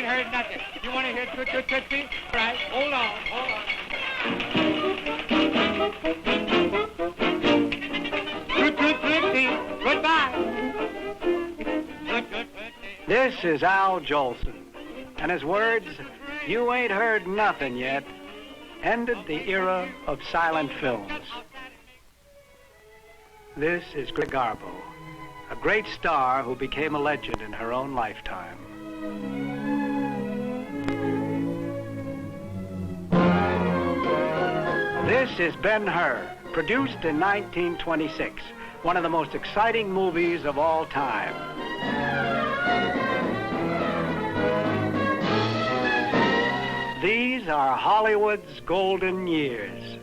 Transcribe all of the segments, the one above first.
ain't heard nothing. You want to hear Toot Toot Tootsie? Right, hold on. Toot Toot Tootsie, goodbye. Toot Toot Tootsie. This is Al Jolson, and his words, "You ain't heard nothing yet," ended the era of silent films. This is Greta Garbo, a great star who became a legend in her own lifetime. This is Ben-Hur, produced in 1926, one of the most exciting movies of all time. These are Hollywood's golden years.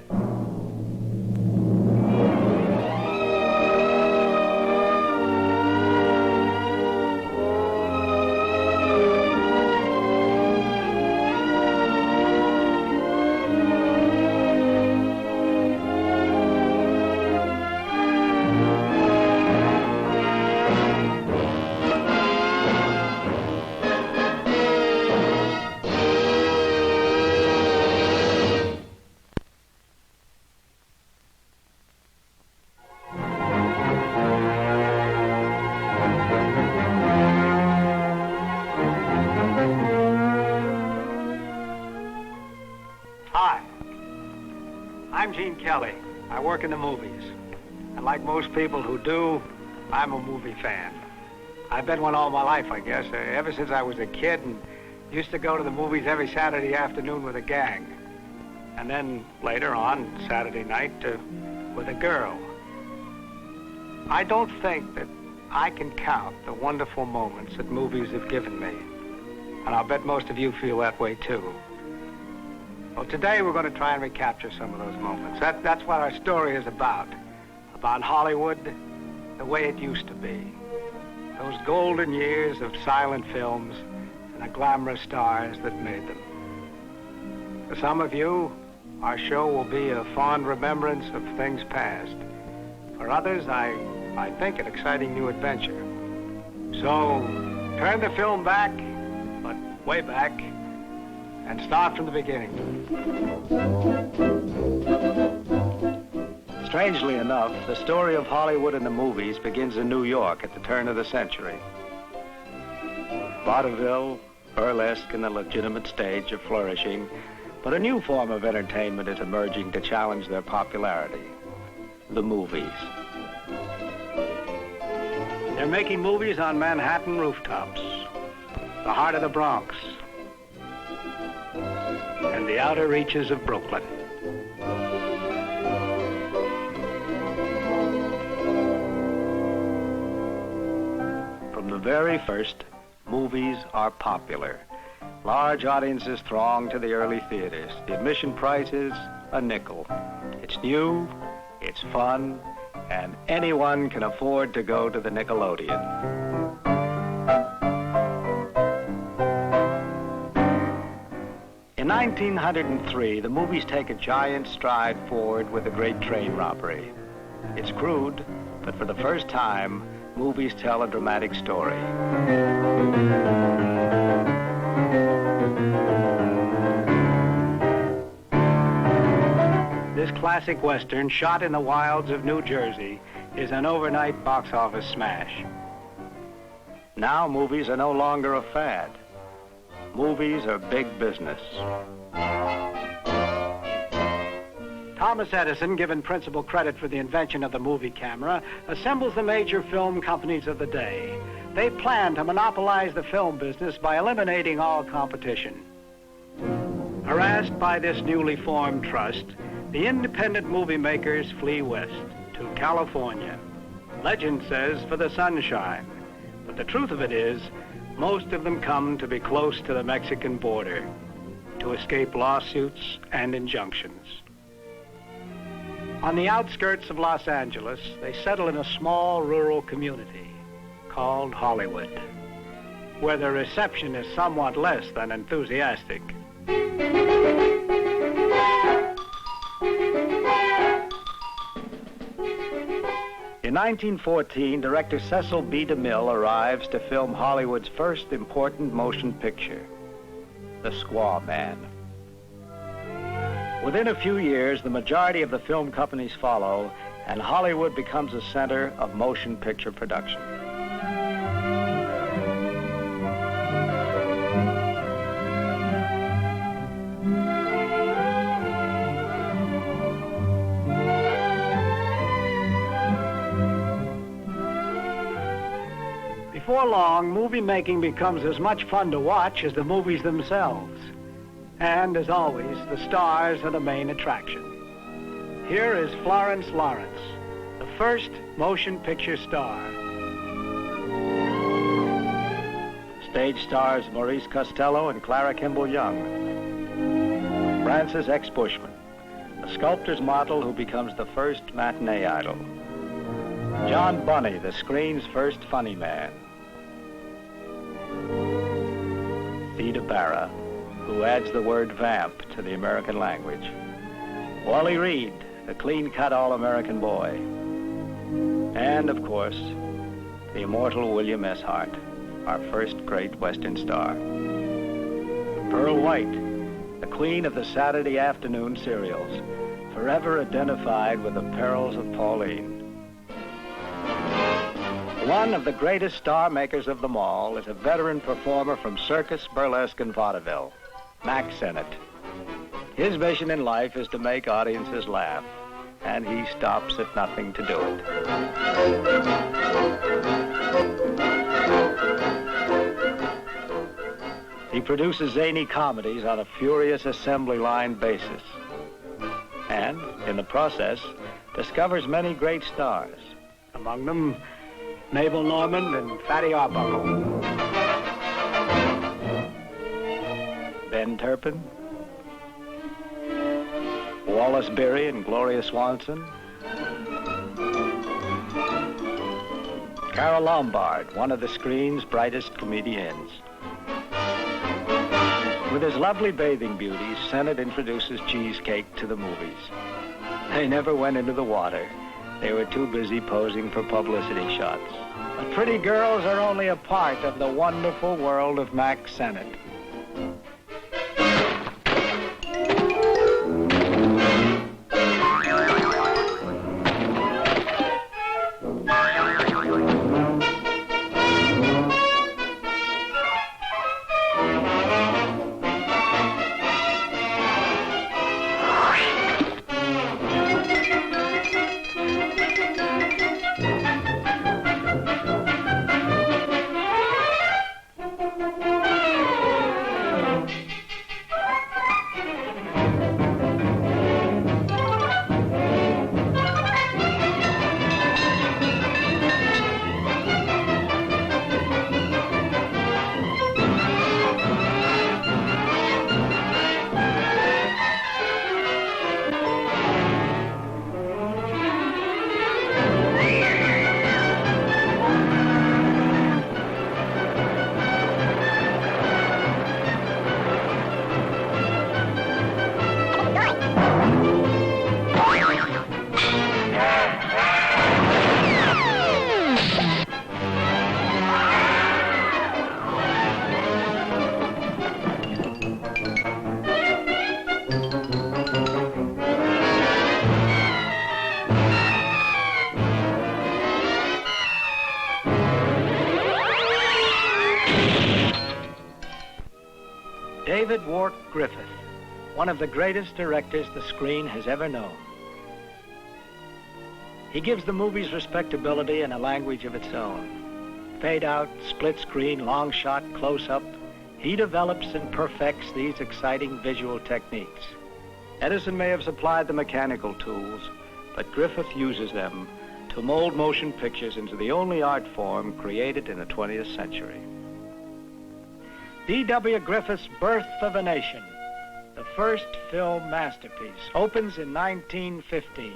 Kelly. I work in the movies. And like most people who do, I'm a movie fan. I've been one all my life, I guess, ever since I was a kid and used to go to the movies every Saturday afternoon with a gang. And then later on, Saturday night, with a girl. I don't think that I can count the wonderful moments that movies have given me. And I'll bet most of you feel that way too. Well, today we're going to try and recapture some of those moments. That's what our story is about Hollywood, the way it used to be. Those golden years of silent films and the glamorous stars that made them. For some of you, our show will be a fond remembrance of things past. For others, I think an exciting new adventure. So, turn the film back, but way back, and start from the beginning. Strangely enough, the story of Hollywood and the movies begins in New York at the turn of the century. Vaudeville, burlesque, and the legitimate stage are flourishing, but a new form of entertainment is emerging to challenge their popularity: the movies. They're making movies on Manhattan rooftops, the heart of the Bronx, and the outer reaches of Brooklyn. From the very first, movies are popular. Large audiences throng to the early theaters. The admission price is a nickel. It's new, it's fun, and anyone can afford to go to the Nickelodeon. In 1903, the movies take a giant stride forward with the Great Train Robbery. It's crude, but for the first time, movies tell a dramatic story. This classic Western, shot in the wilds of New Jersey, is an overnight box office smash. Now movies are no longer a fad. Movies are big business. Thomas Edison, given principal credit for the invention of the movie camera, assembles the major film companies of the day. They plan to monopolize the film business by eliminating all competition. Harassed by this newly formed trust, the independent movie makers flee west to California. Legend says for the sunshine, but the truth of it is, most of them come to be close to the Mexican border, to escape lawsuits and injunctions. On the outskirts of Los Angeles, they settle in a small rural community called Hollywood, where the reception is somewhat less than enthusiastic. In 1914, director Cecil B. DeMille arrives to film Hollywood's first important motion picture, the squaw man. Within a few years, the majority of the film companies follow, and Hollywood becomes a center of motion picture production. Before long, movie making becomes as much fun to watch as the movies themselves. And as always, the stars are the main attraction. Here is Florence Lawrence, the first motion picture star. Stage stars Maurice Costello and Clara Kimball Young. Francis X. Bushman, a sculptor's model who becomes the first matinee idol. John Bunny, the screen's first funny man. Theda Bara, who adds the word vamp to the American language. Wally Reed, the clean-cut all-American boy. And, of course, the immortal William S. Hart, our first great Western star. Pearl White, the queen of the Saturday afternoon serials, forever identified with the perils of Pauline. One of the greatest star makers of them all is a veteran performer from circus, burlesque, and vaudeville, Mack Sennett. His mission in life is to make audiences laugh, and he stops at nothing to do it. He produces zany comedies on a furious assembly line basis, and, in the process, discovers many great stars. Among them, Mabel Normand and Fatty Arbuckle. Ben Turpin, Wallace Beery and Gloria Swanson, Carole Lombard, one of the screen's brightest comedians. With his lovely bathing beauties, Sennett introduces cheesecake to the movies. They never went into the water. They were too busy posing for publicity shots. But pretty girls are only a part of the wonderful world of Mack Sennett. David Wark Griffith, one of the greatest directors the screen has ever known. He gives the movies respectability and a language of its own. Fade out, split screen, long shot, close up. He develops and perfects these exciting visual techniques. Edison may have supplied the mechanical tools, but Griffith uses them to mold motion pictures into the only art form created in the 20th century. D.W. Griffith's Birth of a Nation, the first film masterpiece, opens in 1915.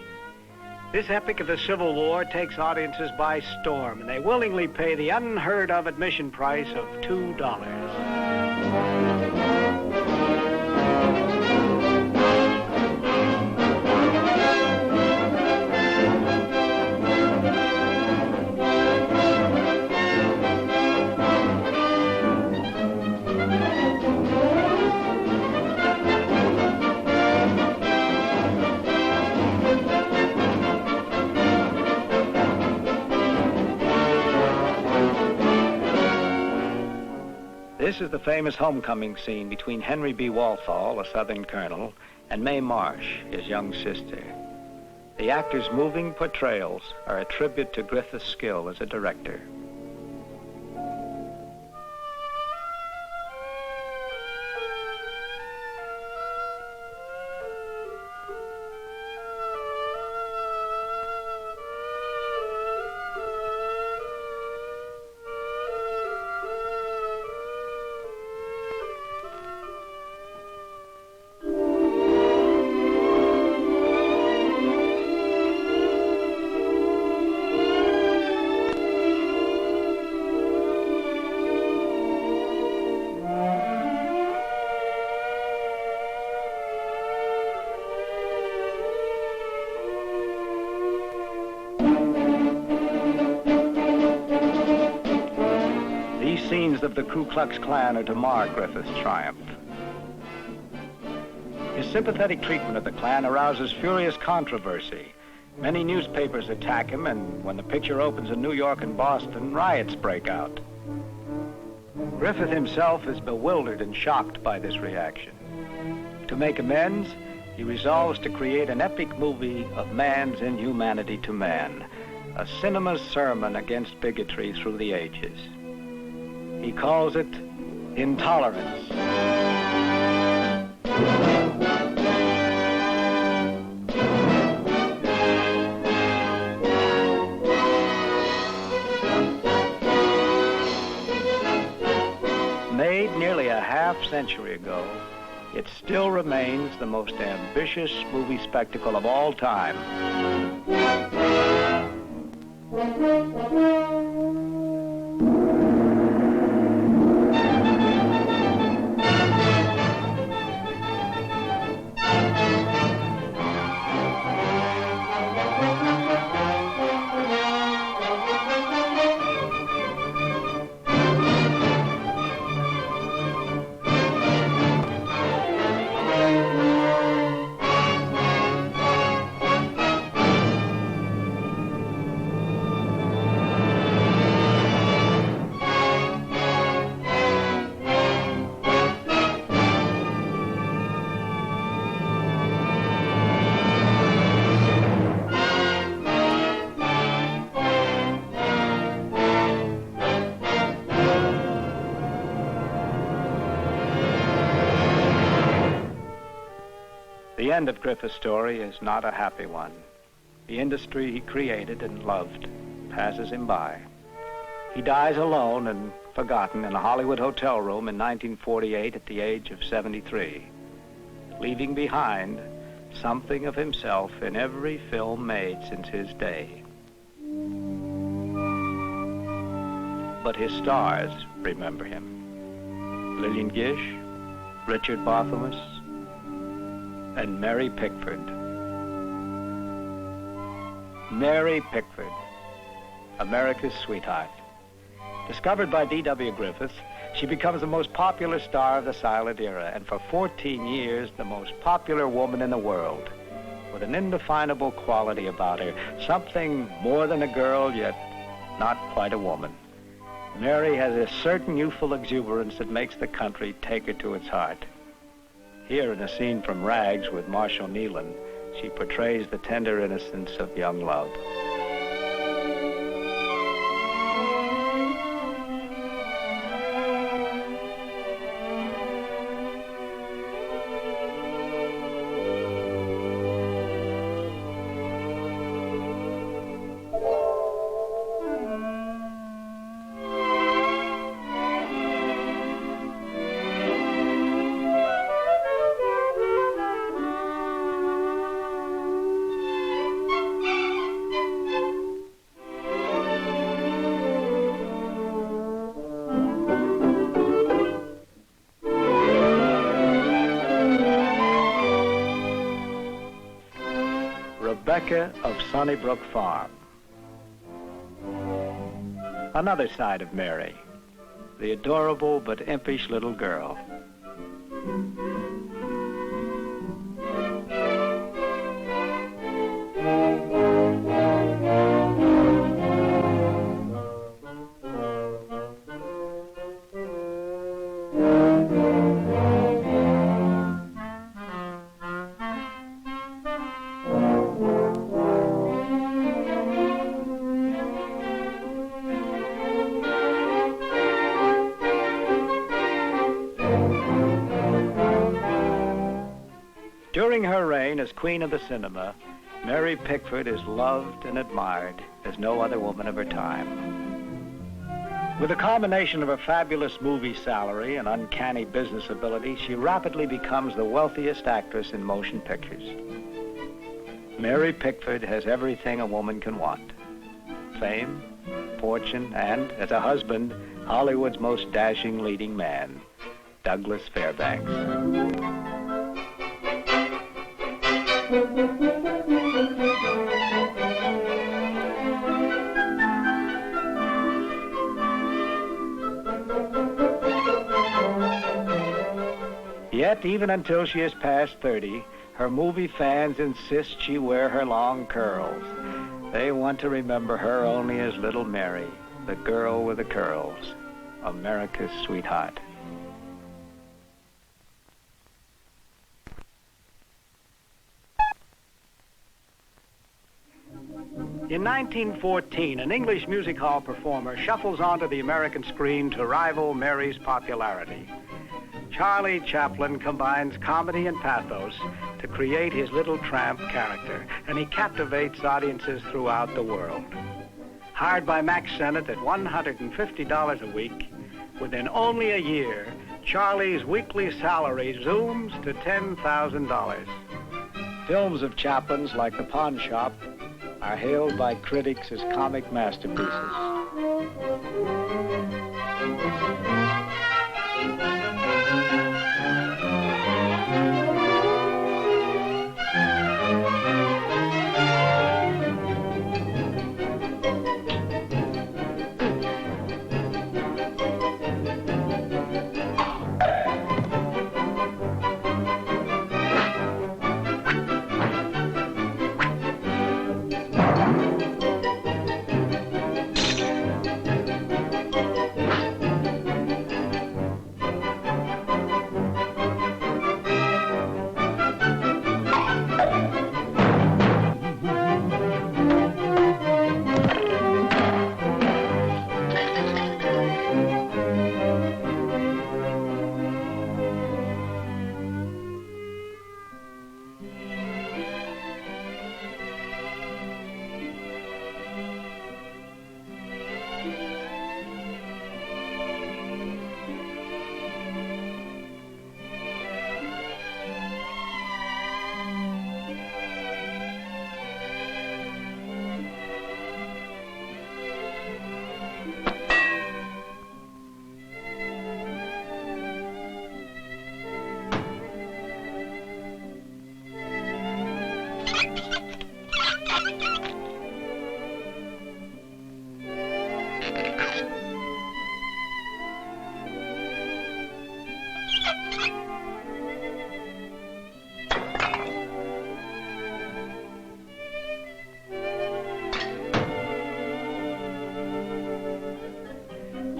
This epic of the Civil War takes audiences by storm, and they willingly pay the unheard-of admission price of $2. This is the famous homecoming scene between Henry B. Walthall, a Southern colonel, and Mae Marsh, his young sister. The actors' moving portrayals are a tribute to Griffith's skill as a director. Scenes of the Ku Klux Klan are to mar Griffith's triumph. His sympathetic treatment of the Klan arouses furious controversy. Many newspapers attack him, and when the picture opens in New York and Boston, riots break out. Griffith himself is bewildered and shocked by this reaction. To make amends, he resolves to create an epic movie of man's inhumanity to man, a cinema sermon against bigotry through the ages. He calls it Intolerance. Made nearly a half-century ago, it still remains the most ambitious movie spectacle of all time. The end of Griffith's story is not a happy one. The industry he created and loved passes him by. He dies alone and forgotten in a Hollywood hotel room in 1948 at the age of 73, leaving behind something of himself in every film made since his day. But his stars remember him. Lillian Gish, Richard Barthelmess, and Mary Pickford. Mary Pickford, America's sweetheart. Discovered by D.W. Griffith, she becomes the most popular star of the silent era, and for 14 years, the most popular woman in the world, with an indefinable quality about her, something more than a girl, yet not quite a woman. Mary has a certain youthful exuberance that makes the country take her to its heart. Here in a scene from Rags with Marshall Nealon, she portrays the tender innocence of young love. Rebecca of Sunnybrook Farm. Another side of Mary, the adorable but impish little girl. During her reign as Queen of the Cinema, Mary Pickford is loved and admired as no other woman of her time. With a combination of a fabulous movie salary and uncanny business ability, she rapidly becomes the wealthiest actress in motion pictures. Mary Pickford has everything a woman can want: fame, fortune, and, as a husband, Hollywood's most dashing leading man, Douglas Fairbanks. Yet, even until she is past 30, her movie fans insist she wear her long curls. They want to remember her only as Little Mary, the girl with the curls, America's sweetheart. In 1914, an English music hall performer shuffles onto the American screen to rival Mary's popularity. Charlie Chaplin combines comedy and pathos to create his little tramp character, and he captivates audiences throughout the world. Hired by Mack Sennett at $150 a week, within only a year, Charlie's weekly salary zooms to $10,000. Films of Chaplin's, like The Pawn Shop, are hailed by critics as comic masterpieces.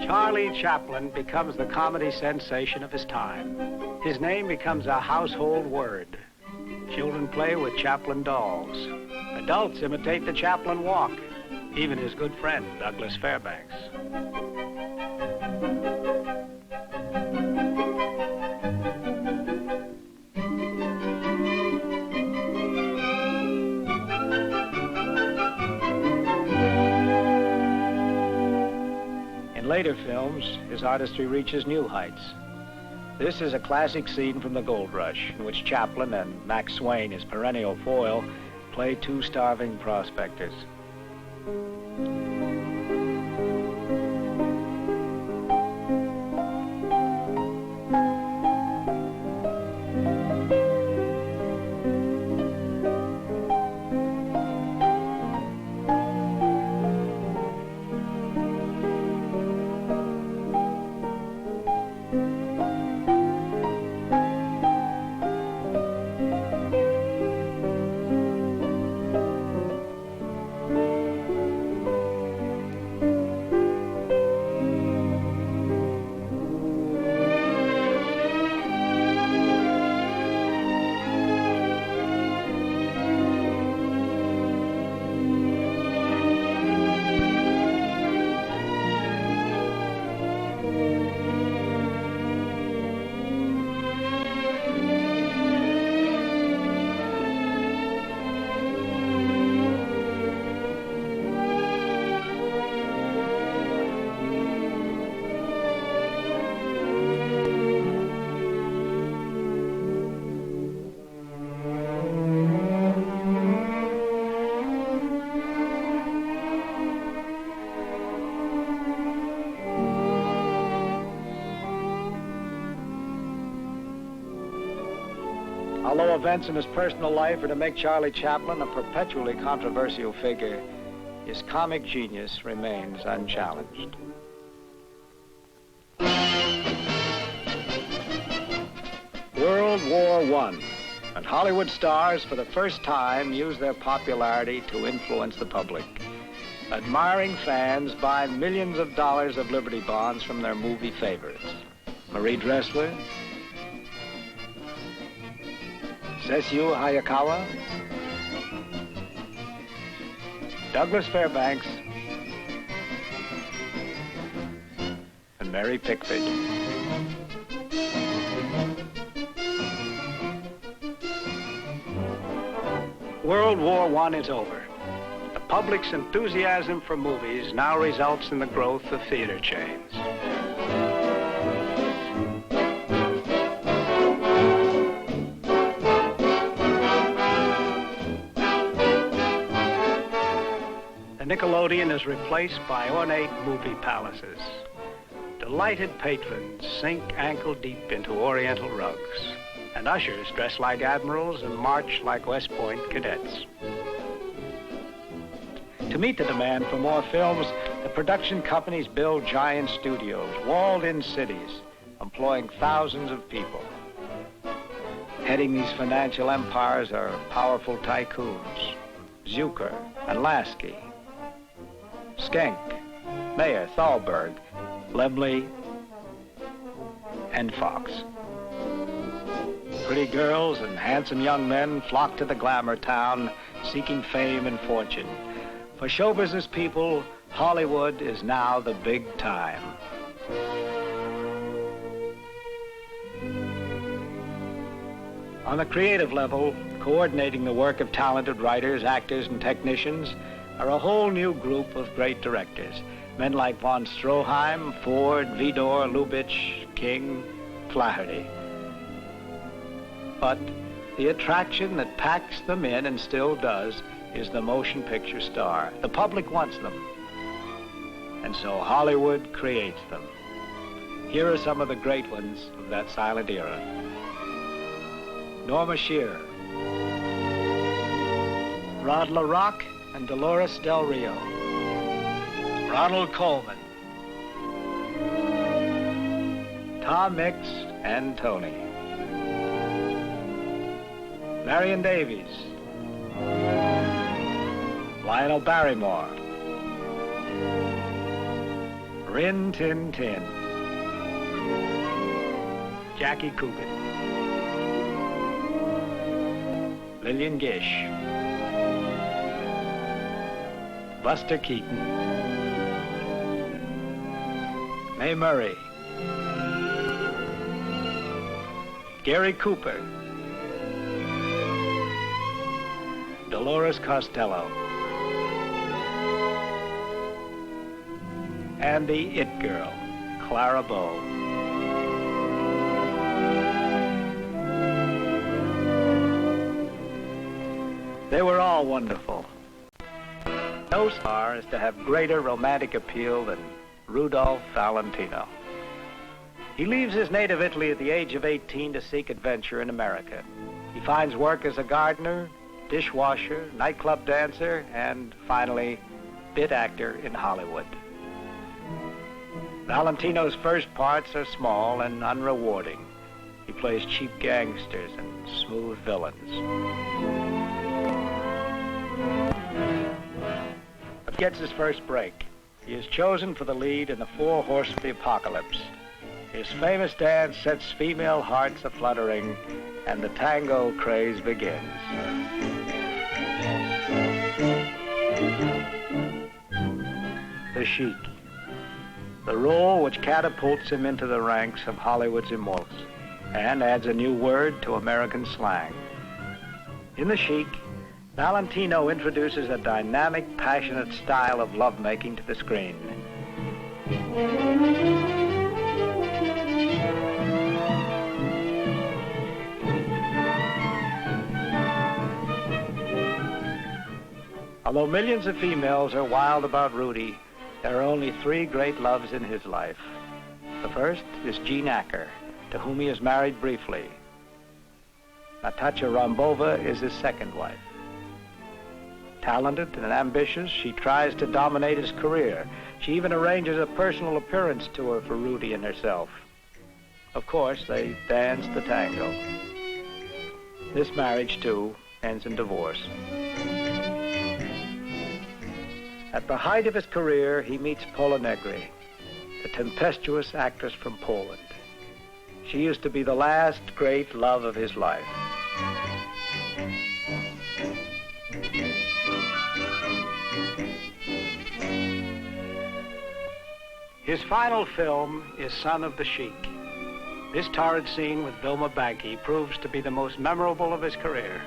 Charlie Chaplin becomes the comedy sensation of his time. His name becomes a household word. Children play with Chaplin dolls. Adults imitate the Chaplin walk, even his good friend, Douglas Fairbanks. In later films, his artistry reaches new heights. This is a classic scene from The Gold Rush, in which Chaplin and Max Swain, his perennial foil, play two starving prospectors. Although events in his personal life are to make Charlie Chaplin a perpetually controversial figure, his comic genius remains unchallenged. World War I, and Hollywood stars for the first time use their popularity to influence the public. Admiring fans buy millions of dollars of Liberty bonds from their movie favorites. Marie Dressler, Sessue Hayakawa, Douglas Fairbanks, and Mary Pickford. World War I is over. The public's enthusiasm for movies now results in the growth of theater chains. The Nickelodeon is replaced by ornate movie palaces. Delighted patrons sink ankle-deep into oriental rugs, and ushers dress like admirals and march like West Point cadets. To meet the demand for more films, the production companies build giant studios, walled-in cities, employing thousands of people. Heading these financial empires are powerful tycoons, Zucker and Lasky, Schenck, Mayer, Thalberg, Laemmle, and Fox. Pretty girls and handsome young men flock to the glamour town, seeking fame and fortune. For show business people, Hollywood is now the big time. On the creative level, coordinating the work of talented writers, actors, and technicians are a whole new group of great directors. Men like von Stroheim, Ford, Vidor, Lubitsch, King, Flaherty. But the attraction that packs them in and still does is the motion picture star. The public wants them. And so Hollywood creates them. Here are some of the great ones of that silent era. Norma Shearer, Rod LaRocque and Dolores Del Rio, Ronald Colman, Tom Mix and Tony, Marion Davies, Lionel Barrymore, Rin Tin Tin, Jackie Coogan, Lillian Gish, Buster Keaton, Mae Murray, Gary Cooper, Dolores Costello, and the It Girl, Clara Bow. They were all wonderful. No star is to have greater romantic appeal than Rudolph Valentino. He leaves his native Italy at the age of 18 to seek adventure in America. He finds work as a gardener, dishwasher, nightclub dancer, and finally, bit actor in Hollywood. Valentino's first parts are small and unrewarding. He plays cheap gangsters and smooth villains. But gets his first break. He is chosen for the lead in The Four Horsemen of the Apocalypse. His famous dance sets female hearts a-fluttering, and the tango craze begins. The Sheik, the role which catapults him into the ranks of Hollywood's immortals and adds a new word to American slang. In The Sheik, Valentino introduces a dynamic, passionate style of lovemaking to the screen. Although millions of females are wild about Rudy, there are only three great loves in his life. The first is Jean Acker, to whom he is married briefly. Natasha Rambova is his second wife. Talented and ambitious, she tries to dominate his career. She even arranges a personal appearance tour for Rudy and herself. Of course, they dance the tango. This marriage, too, ends in divorce. At the height of his career, he meets Pola Negri, the tempestuous actress from Poland. She used to be the last great love of his life. His final film is Son of the Sheik. This torrid scene with Vilma Banky proves to be the most memorable of his career.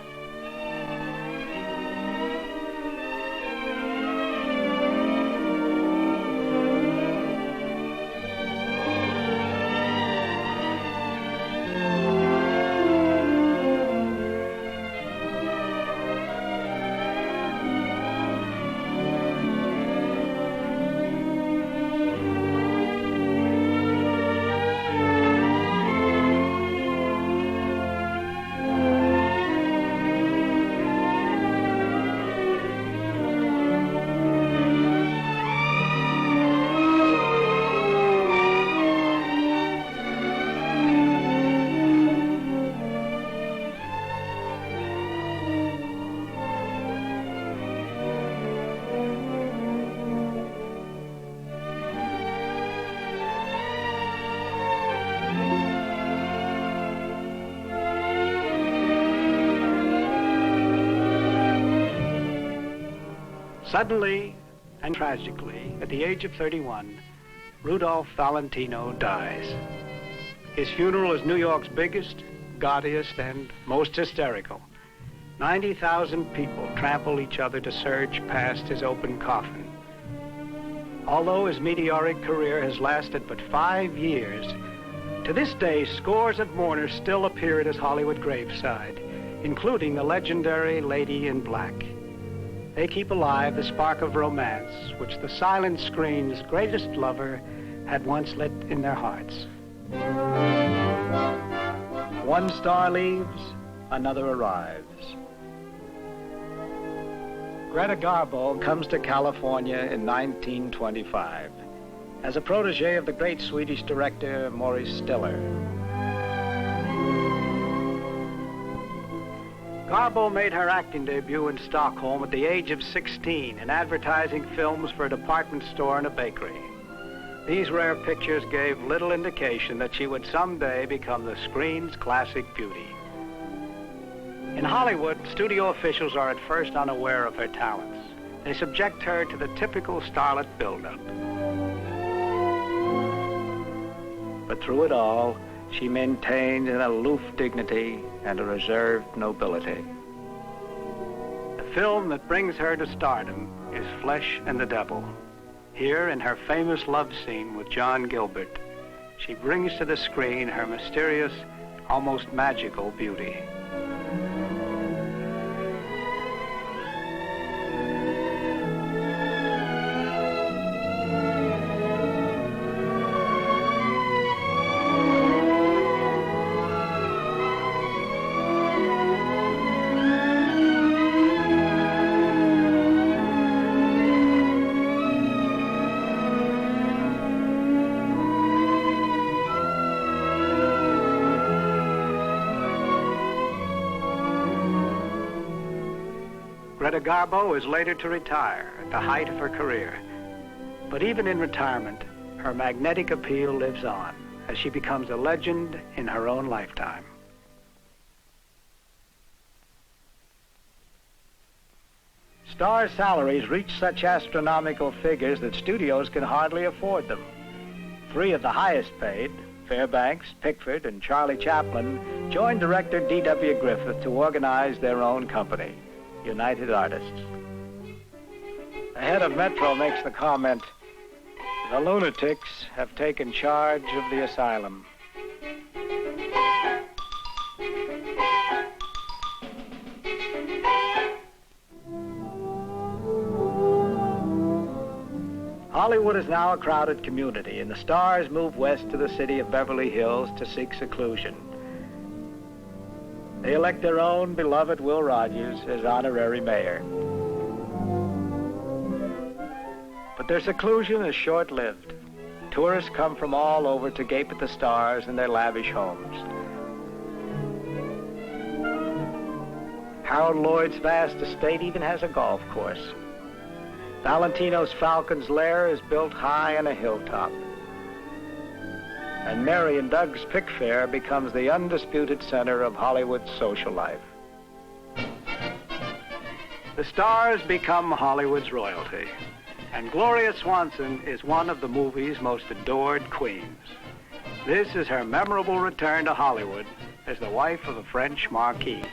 Suddenly and tragically, at the age of 31, Rudolph Valentino dies. His funeral is New York's biggest, gaudiest, and most hysterical. 90,000 people trample each other to surge past his open coffin. Although his meteoric career has lasted but 5 years, to this day, scores of mourners still appear at his Hollywood graveside, including the legendary Lady in Black. They keep alive the spark of romance, which the silent screen's greatest lover had once lit in their hearts. One star leaves, another arrives. Greta Garbo comes to California in 1925 as a protege of the great Swedish director Maurice Stiller. Garbo made her acting debut in Stockholm at the age of 16 in advertising films for a department store and a bakery. These rare pictures gave little indication that she would someday become the screen's classic beauty. In Hollywood, studio officials are at first unaware of her talents. They subject her to the typical starlet buildup. But through it all, she maintained an aloof dignity and a reserved nobility. The film that brings her to stardom is Flesh and the Devil. Here, in her famous love scene with John Gilbert, she brings to the screen her mysterious, almost magical beauty. Greta Garbo is later to retire at the height of her career. But even in retirement, her magnetic appeal lives on as she becomes a legend in her own lifetime. Stars' salaries reach such astronomical figures that studios can hardly afford them. 3 of the highest paid, Fairbanks, Pickford, and Charlie Chaplin, joined director D.W. Griffith to organize their own company, United Artists. The head of Metro makes the comment, "The lunatics have taken charge of the asylum." Hollywood is now a crowded community, and the stars move west to the city of Beverly Hills to seek seclusion. They elect their own beloved Will Rogers as honorary mayor. But their seclusion is short-lived. Tourists come from all over to gape at the stars in their lavish homes. Harold Lloyd's vast estate even has a golf course. Valentino's Falcon's Lair is built high on a hilltop. And Mary and Doug's Pick Fair becomes the undisputed center of Hollywood's social life. The stars become Hollywood's royalty, and Gloria Swanson is one of the movie's most adored queens. This is her memorable return to Hollywood as the wife of a French marquis.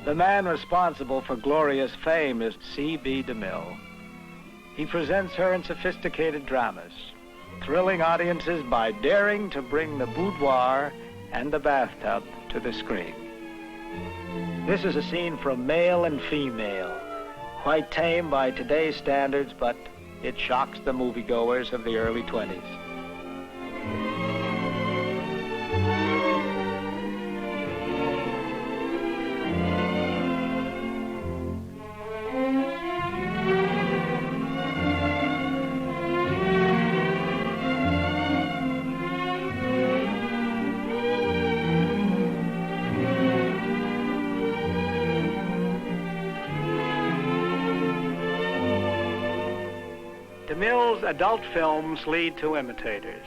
The man responsible for Gloria's fame is C.B. DeMille. He presents her in sophisticated dramas, thrilling audiences by daring to bring the boudoir and the bathtub to the screen. This is a scene from Male and Female, quite tame by today's standards, but it shocks the moviegoers of the early 20s. DeMille's adult films lead to imitators.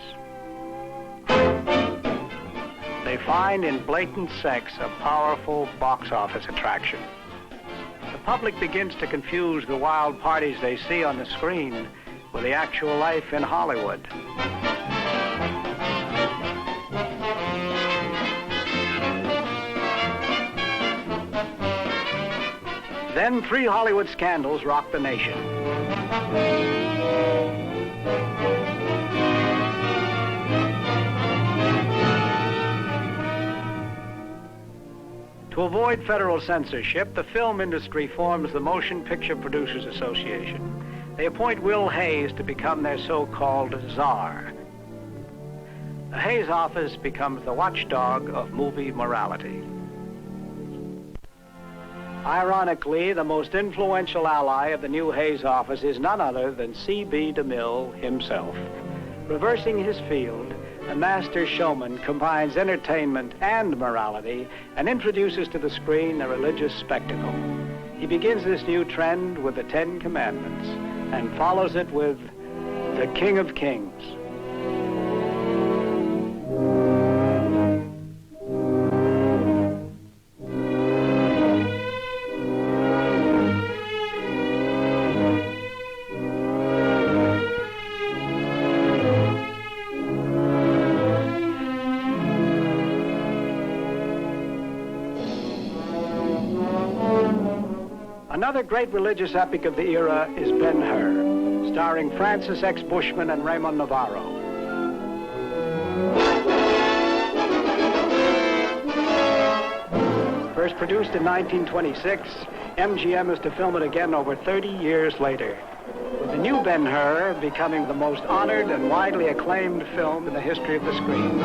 They find in blatant sex a powerful box office attraction. The public begins to confuse the wild parties they see on the screen with the actual life in Hollywood. Then 3 Hollywood scandals rock the nation. To avoid federal censorship, the film industry forms the Motion Picture Producers Association. They appoint Will Hays to become their so-called czar. The Hays office becomes the watchdog of movie morality. Ironically, the most influential ally of the new Hays office is none other than C.B. DeMille himself. Reversing his field, the master showman combines entertainment and morality and introduces to the screen a religious spectacle. He begins this new trend with the 10 Commandments and follows it with the King of Kings. Another great religious epic of the era is Ben-Hur, starring Francis X. Bushman and Raymond Navarro. First produced in 1926, MGM is to film it again over 30 years later, with the new Ben-Hur becoming the most honored and widely acclaimed film in the history of the screen.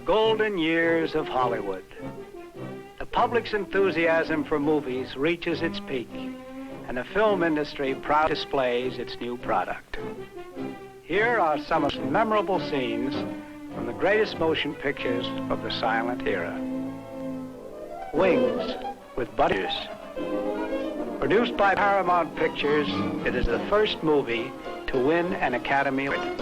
Golden years of Hollywood. The public's enthusiasm for movies reaches its peak, and the film industry proudly displays its new product. Here are some of the memorable scenes from the greatest motion pictures of the silent era. Wings, with Butters. Produced by Paramount Pictures, it is the first movie to win an Academy Award.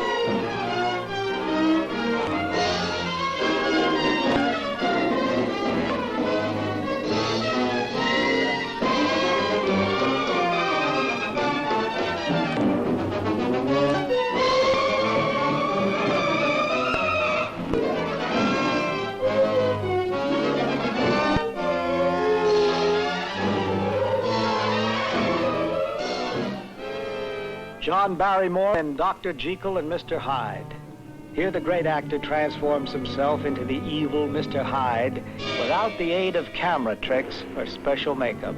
John Barrymore in Dr. Jekyll and Mr. Hyde. Here the great actor transforms himself into the evil Mr. Hyde without the aid of camera tricks or special makeup.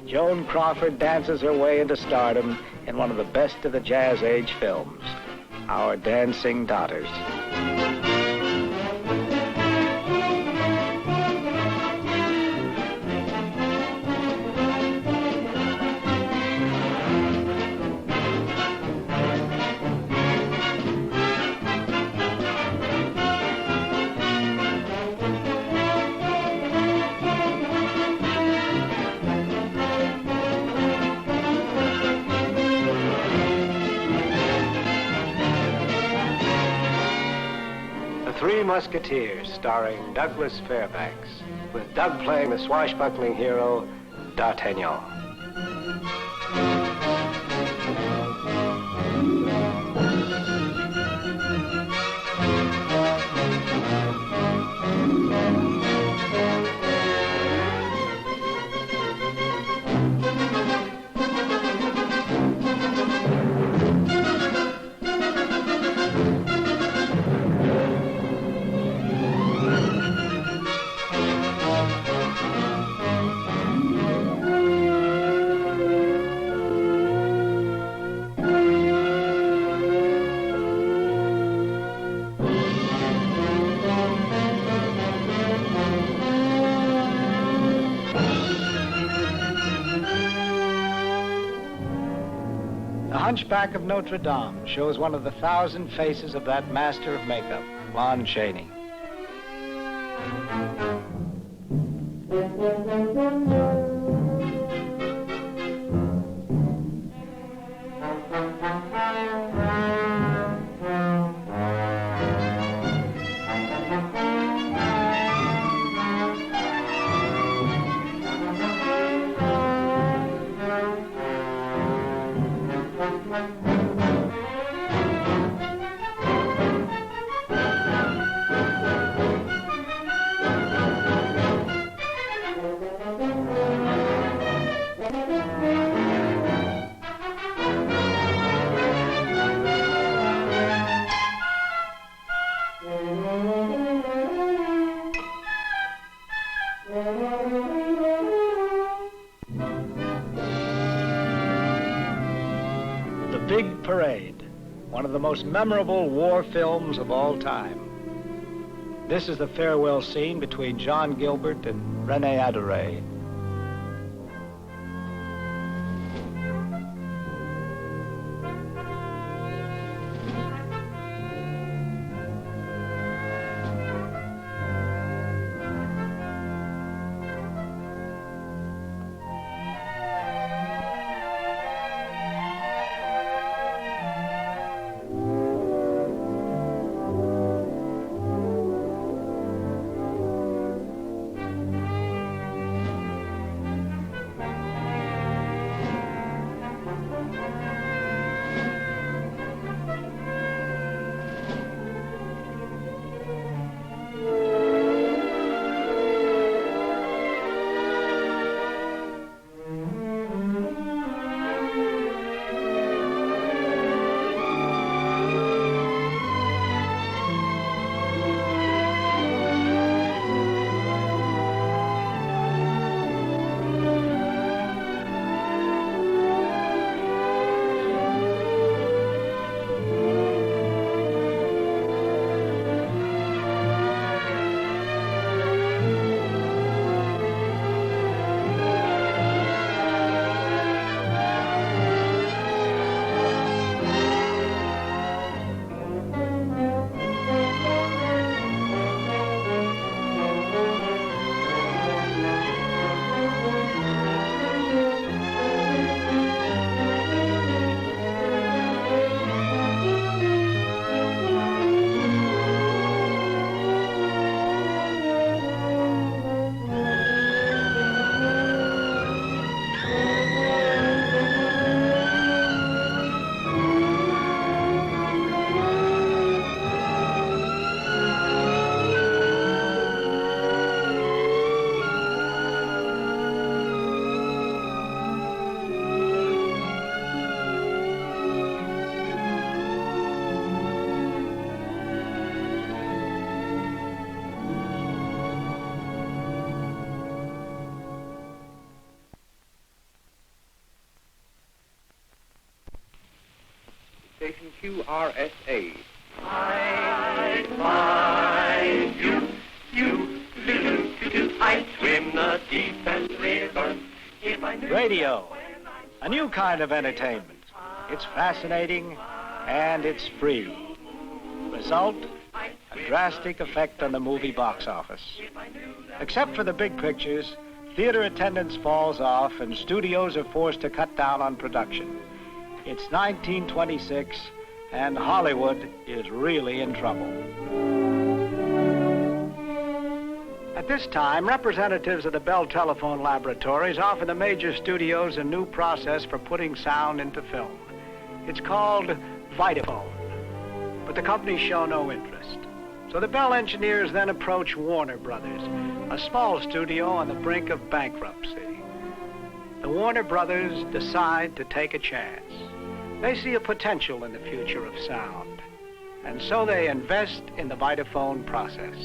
Joan Crawford dances her way into stardom in one of the best of the Jazz Age films, Our Dancing Daughters. Three Musketeers, starring Douglas Fairbanks, with Doug playing the swashbuckling hero, D'Artagnan. Hunchback of Notre Dame shows one of the 1,000 faces of that master of makeup, Lon Chaney. Big Parade, one of the most memorable war films of all time. This is the farewell scene between John Gilbert and Renée Adorée. station QRSA. I find I swim the deepest river. If I knew Radio, a new kind of entertainment. It's fascinating and it's free. Result, a drastic effect on the movie box office. Except for the big pictures, theater attendance falls off and studios are forced to cut down on production. It's 1926 and Hollywood is really in trouble. At this time, representatives of the Bell Telephone Laboratories offer the major studios a new process for putting sound into film. It's called Vitaphone, but the companies show no interest. So the Bell engineers then approach Warner Brothers, a small studio on the brink of bankruptcy. The Warner Brothers decide to take a chance. They see a potential in the future of sound, and so they invest in the Vitaphone process.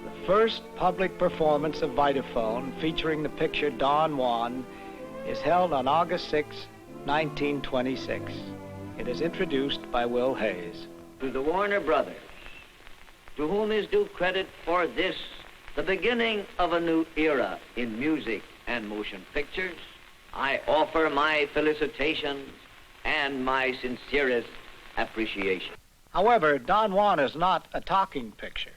The first public performance of Vitaphone, featuring the picture Don Juan, is held on August 6, 1926. It is introduced by Will Hayes. To the Warner Brothers, to whom is due credit for this, the beginning of a new era in music and motion pictures, I offer my felicitations and my sincerest appreciation. However, Don Juan is not a talking picture.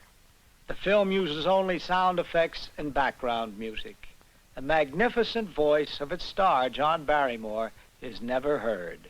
The film uses only sound effects and background music. The magnificent voice of its star, John Barrymore, is never heard.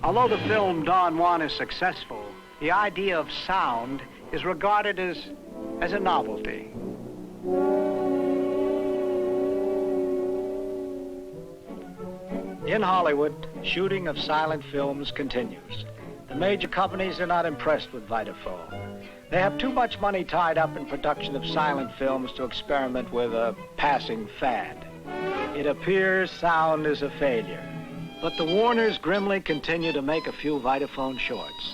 Although the film Don Juan is successful, the idea of sound is regarded as a novelty. In Hollywood, shooting of silent films continues. The major companies are not impressed with Vitaphone. They have too much money tied up in production of silent films to experiment with a passing fad. It appears sound is a failure. But the Warners grimly continue to make a few Vitaphone shorts.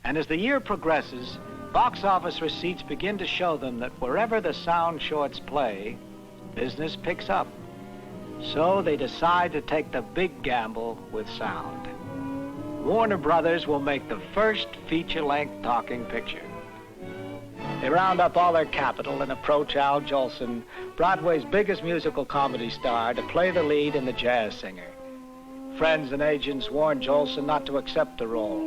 And as the year progresses, box office receipts begin to show them that wherever the sound shorts play, business picks up. So they decide to take the big gamble with sound. Warner Brothers will make the first feature-length talking picture. They round up all their capital and approach Al Jolson, Broadway's biggest musical comedy star, to play the lead in The Jazz Singer. Friends and agents warn Jolson not to accept the role.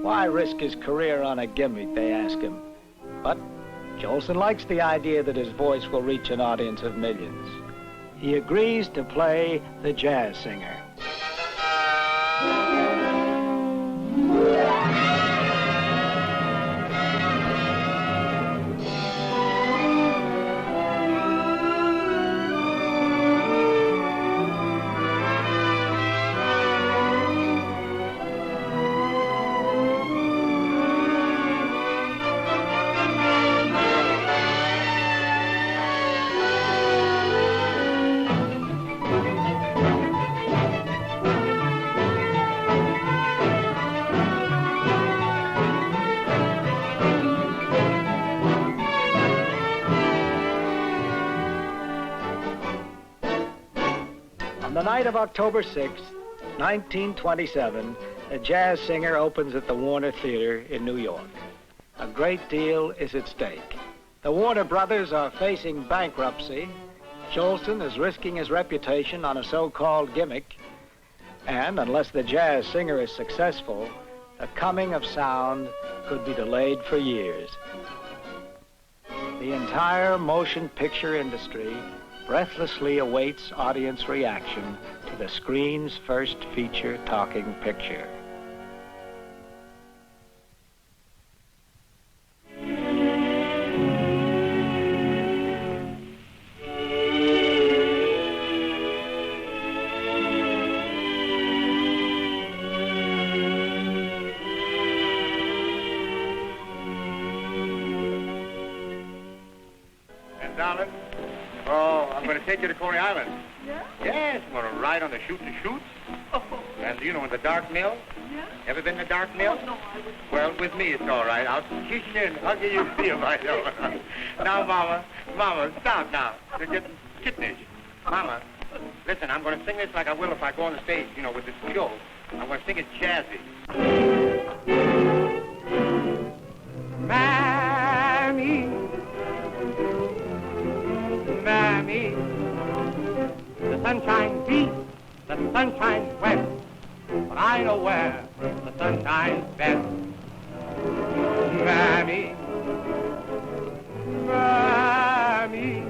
Why risk his career on a gimmick, they ask him. But Jolson likes the idea that his voice will reach an audience of millions. He agrees to play the Jazz Singer. On the night of October 6, 1927, The Jazz Singer opens at the Warner Theater in New York. A great deal is at stake. The Warner Brothers are facing bankruptcy. Jolson is risking his reputation on a so-called gimmick. And unless The Jazz Singer is successful, the coming of sound could be delayed for years. The entire motion picture industry breathlessly awaits audience reaction to the screen's first feature talking picture. take you to Coney Island. Yeah? Yes, I'm going to ride on the shoot-to-shoot. Oh, And, you know, in the dark mill. yeah? Ever been in the dark mill? Oh, no, I wouldn't. Well, with me, it's all right. I'll kiss you and hug you. You'll see if I don't. Now, Mama, stop now. You're getting kittenish. Mama, listen, I'm going to sing this like I will if I go on the stage, you know, with this show. I'm going to sing it jazzy. Mammy, Mammy, the sun shines east, the sun shines west, but I know where the sun shines best. Mammy, Mammy,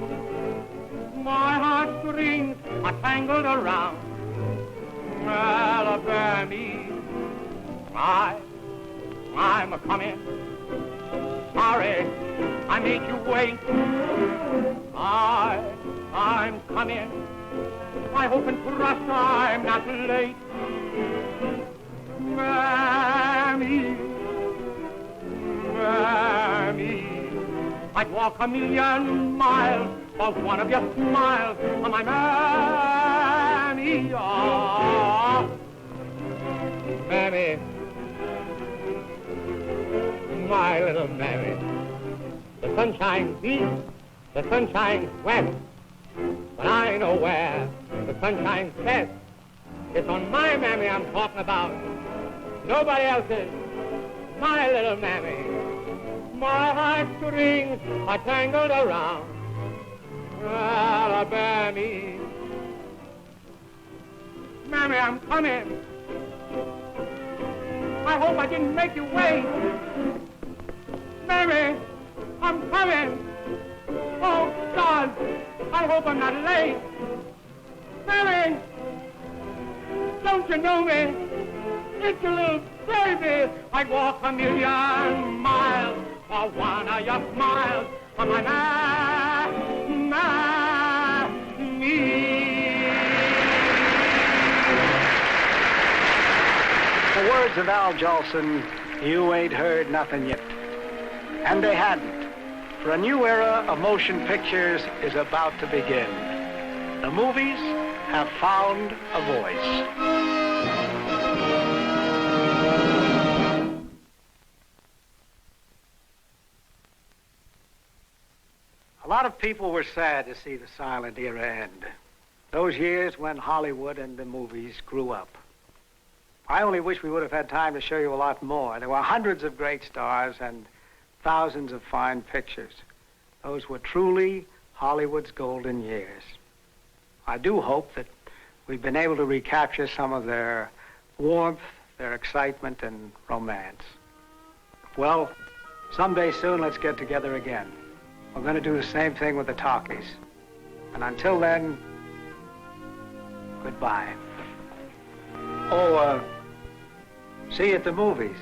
my heartstrings are tangled around Alabama. I'm a-comin'. Sorry, I made you wait. I'm coming. I hope and trust I'm not late. Mammy, Mammy, I'd walk 1,000,000 miles for one of your smiles. Oh, my Mammy, oh. Mammy, my little Mammy. The sun shines east, the sun shines west, but I know where the sun shines best. It's on my Mammy I'm talking about, nobody else's. My little Mammy, my heartstrings are tangled around Alabama. Mammy, I'm coming. I hope I didn't make you wait. Mammy, I'm coming. Oh, God, I hope I'm not late. Mammy, don't you know me? It's a little baby. I'd walk 1,000,000 miles for one of your smiles. For my The words of Al Jolson, you ain't heard nothing yet. And they hadn't. For a new era of motion pictures is about to begin. The movies have found a voice. A lot of people were sad to see the silent era end. Those years when Hollywood and the movies grew up. I only wish we would have had time to show you a lot more. There were hundreds of great stars and thousands of fine pictures. Those were truly Hollywood's golden years. I do hope that we've been able to recapture some of their warmth, their excitement, and romance. Well, someday soon, let's get together again. We're going to do the same thing with the talkies. And until then, goodbye. Oh, see you at the movies.